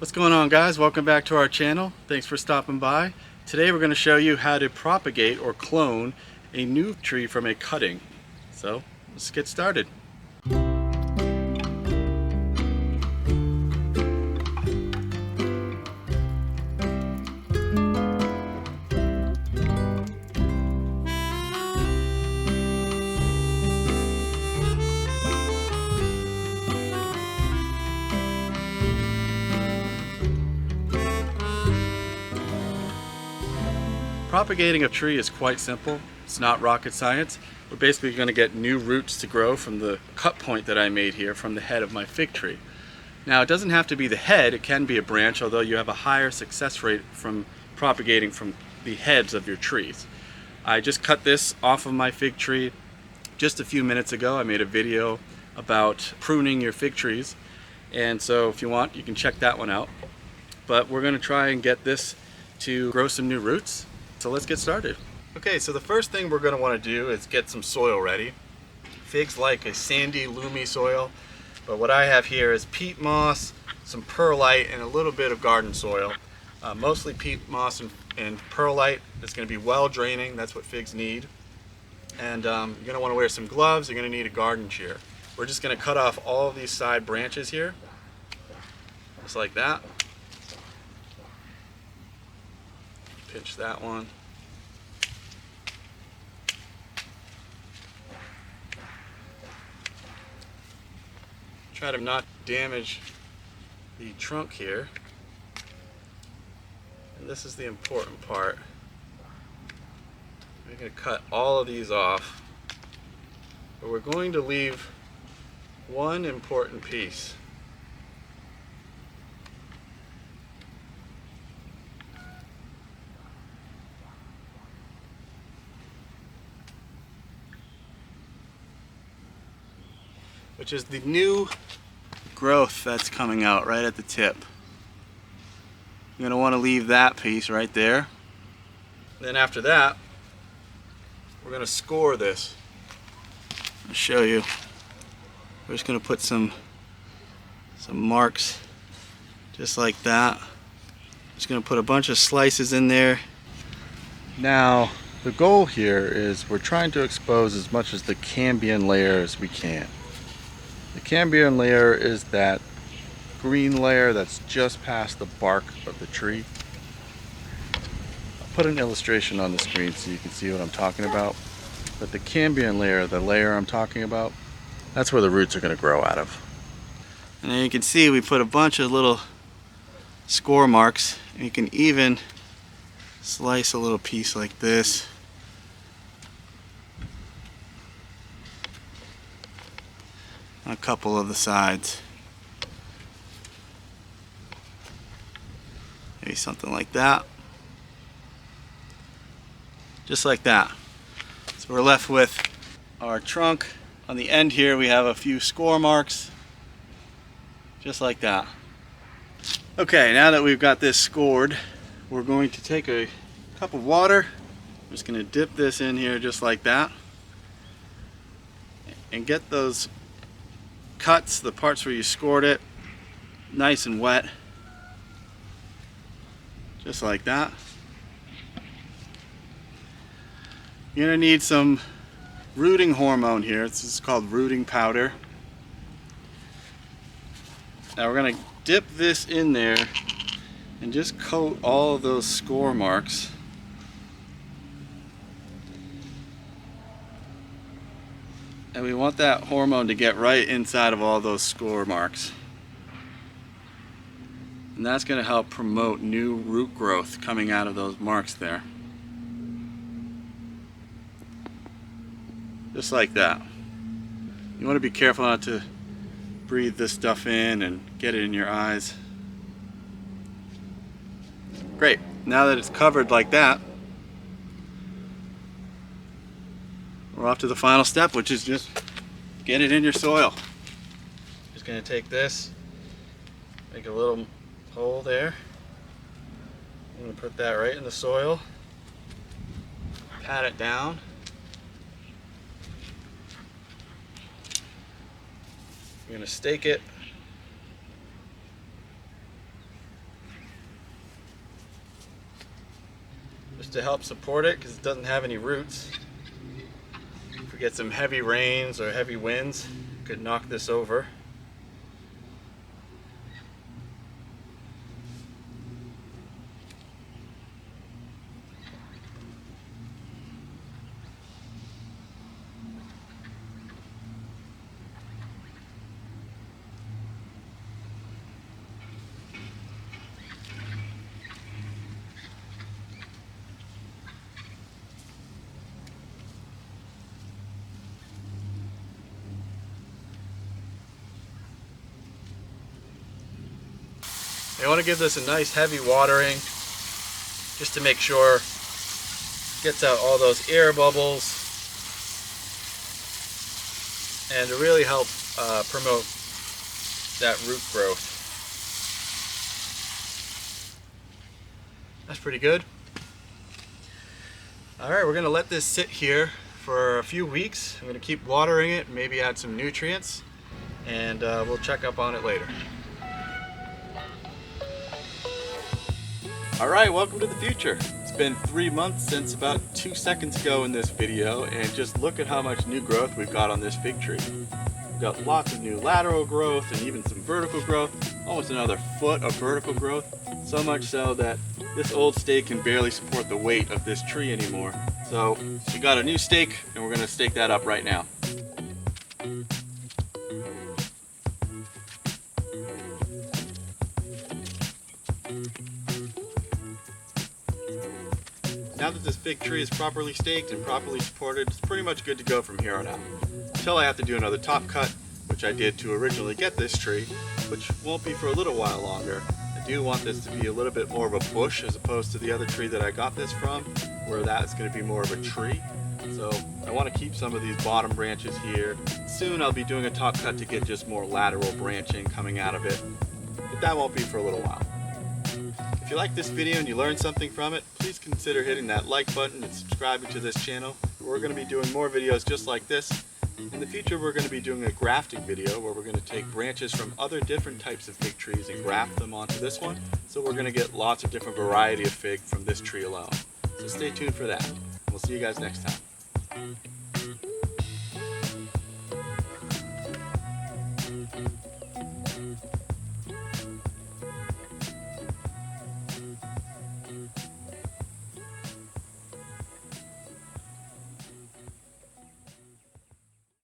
What's going on, guys? Welcome back to our channel. Thanks for stopping by. Today we're going to show you how to propagate or clone a new tree from a cutting. So let's get started. Propagating a tree is quite simple. It's not rocket science. We're basically going to get new roots to grow from the cut point that I made here from the head of my fig tree. Now, it doesn't have to be the head, it can be a branch, although you have a higher success rate from propagating from the heads of your trees. I just cut this off of my fig tree just a few minutes ago. I made a video about pruning your fig trees, and so if you want, you can check that one out. But we're going to try and get this to grow some new roots. So let's get started. Okay, so the first thing we're going to want to do is get some soil ready. Figs like a sandy, loomy soil, but what I have here is peat moss, some perlite, and a little bit of garden soil. Mostly peat moss and perlite. It's going to be well draining. That's what figs need. And you're going to want to wear some gloves. You're going to need a garden shear. We're just going to cut off all of these side branches here, just like that. Pinch that one. Try to not damage the trunk here. And this is the important part. We're going to cut all of these off, but we're going to leave one important piece. Which is the new growth that's coming out right at the tip. You're going to want to leave that piece right there. Then after that, we're going to score this. I'll show you. We're just going to put some marks just like that. Just going to put a bunch of slices in there. Now, the goal here is we're trying to expose as much as the cambium layer as we can. The cambium layer is that green layer that's just past the bark of the tree. I'll put an illustration on the screen so you can see what I'm talking about. But the cambium layer, the layer I'm talking about, that's where the roots are going to grow out of. And then you can see we put a bunch of little score marks, and you can even slice a little piece like this. A couple of the sides. Maybe something like that. Just like that. So we're left with our trunk. On the end here we have a few score marks. Just like that. Okay, now that we've got this scored, we're going to take a cup of water. I'm just going to dip this in here just like that. And get those cuts, the parts where you scored it, nice and wet, just like that. You're going to need some rooting hormone here. This is called rooting powder. Now we're going to dip this in there and just coat all of those score marks. And we want that hormone to get right inside of all those score marks. And that's going to help promote new root growth coming out of those marks there. Just like that. You want to be careful not to breathe this stuff in and get it in your eyes. Great. Now that it's covered like that, we're off to the final step, which is just get it in your soil. Just going to take this, make a little hole there. I'm going to put that right in the soil, pat it down. I'm going to stake it just to help support it because it doesn't have any roots. If we get some heavy rains or heavy winds, it could knock this over. You want to give this a nice heavy watering just to make sure it gets out all those air bubbles and to really help promote that root growth. That's pretty good. Alright, we're going to let this sit here for a few weeks. I'm going to keep watering it, maybe add some nutrients, and we'll check up on it later. Alright, welcome to the future. It's been 3 months since about 2 seconds ago in this video, and just look at how much new growth we've got on this fig tree. We've got lots of new lateral growth and even some vertical growth, almost another foot of vertical growth, so much so that this old stake can barely support the weight of this tree anymore. So we got a new stake and we're going to stake that up right now. Now that this fig tree is properly staked and properly supported, it's pretty much good to go from here on out. Until I have to do another top cut, which I did to originally get this tree, which won't be for a little while longer. I do want this to be a little bit more of a bush as opposed to the other tree that I got this from, where that's going to be more of a tree. So I want to keep some of these bottom branches here. Soon I'll be doing a top cut to get just more lateral branching coming out of it, but that won't be for a little while. If you like this video and you learned something from it, please consider hitting that like button and subscribing to this channel. We're going to be doing more videos just like this. In the future, we're going to be doing a grafting video where we're going to take branches from other different types of fig trees and graft them onto this one. So we're going to get lots of different variety of fig from this tree alone. So stay tuned for that. We'll see you guys next time.